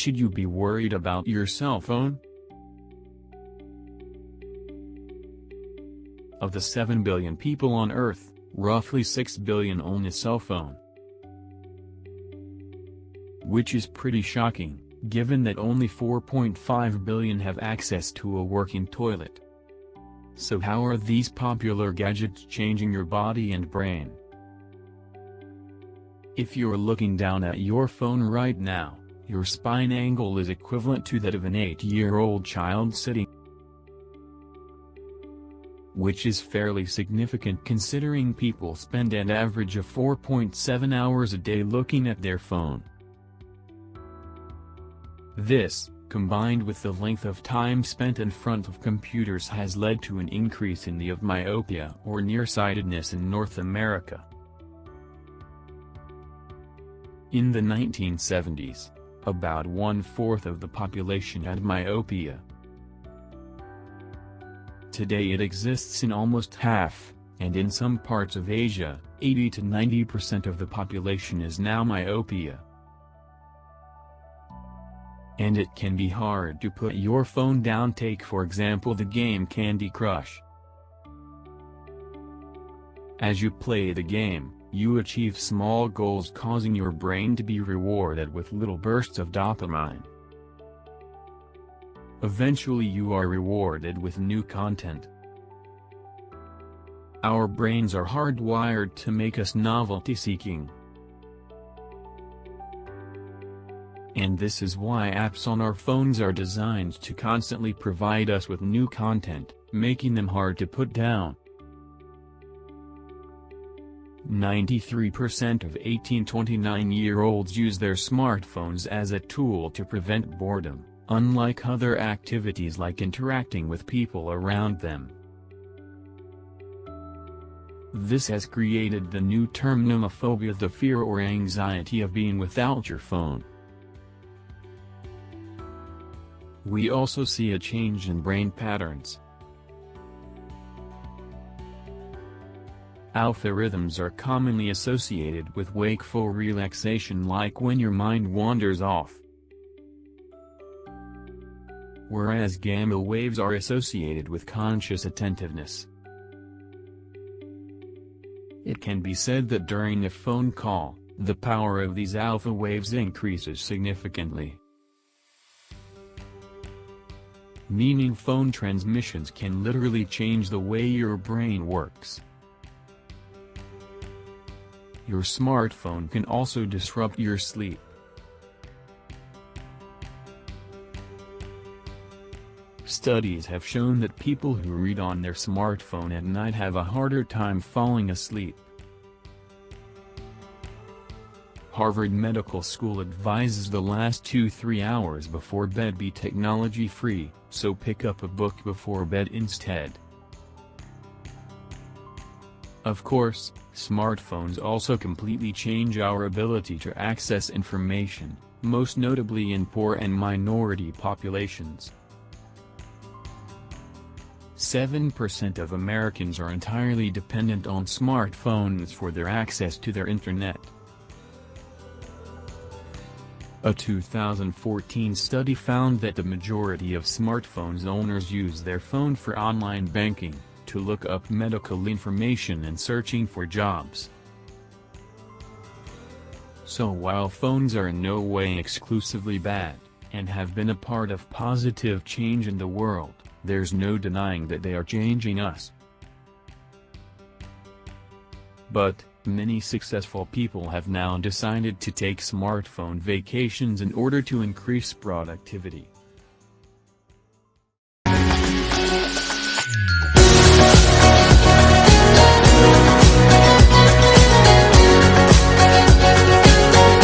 should you be worried about your cell phone? Of the 7 billion people on Earth, roughly 6 billion own a cell phone. Which is pretty shocking, given that only 4.5 billion have access to a working toilet. So how are these popular gadgets changing your body and brain? If you're looking down at your phone right now, your spine angle is equivalent to that of an 8-year-old child sitting. Which is fairly significant considering people spend an average of 4.7 hours a day looking at their phone. This, combined with the length of time spent in front of computers, has led to an increase in the of myopia or nearsightedness in North America. In the 1970s, about 1/4 of the population had myopia. Today it exists in almost half, and in some parts of Asia, 80 to 90% of the population is now myopia. And it can be hard to put your phone down. Take for example the game Candy Crush. As you play the game, you achieve small goals causing your brain to be rewarded with little bursts of dopamine. Eventually you are rewarded with new content. Our brains are hardwired to make us novelty-seeking. And this is why apps on our phones are designed to constantly provide us with new content, making them hard to put down. 93% of 18-29-year-olds use their smartphones as a tool to prevent boredom, unlike other activities like interacting with people around them. This has created the new term nomophobia, the fear or anxiety of being without your phone. We also see a change in brain patterns. Alpha rhythms are commonly associated with wakeful relaxation, like when your mind wanders off. Whereas gamma waves are associated with conscious attentiveness. It can be said that during a phone call, the power of these alpha waves increases significantly. Meaning phone transmissions can literally change the way your brain works. Your smartphone can also disrupt your sleep. Studies have shown that people who read on their smartphone at night have a harder time falling asleep. Harvard Medical School advises the last 2-3 hours before bed be technology-free, so pick up a book before bed instead. Of course, smartphones also completely change our ability to access information, most notably in poor and minority populations. 7% of Americans are entirely dependent on smartphones for their access to their internet. A 2014 study found that the majority of smartphones owners use their phone for online banking, to look up medical information and searching for jobs. So while phones are in no way exclusively bad, and have been a part of positive change in the world, there's no denying that they are changing us. But, many successful people have now decided to take smartphone vacations in order to increase productivity.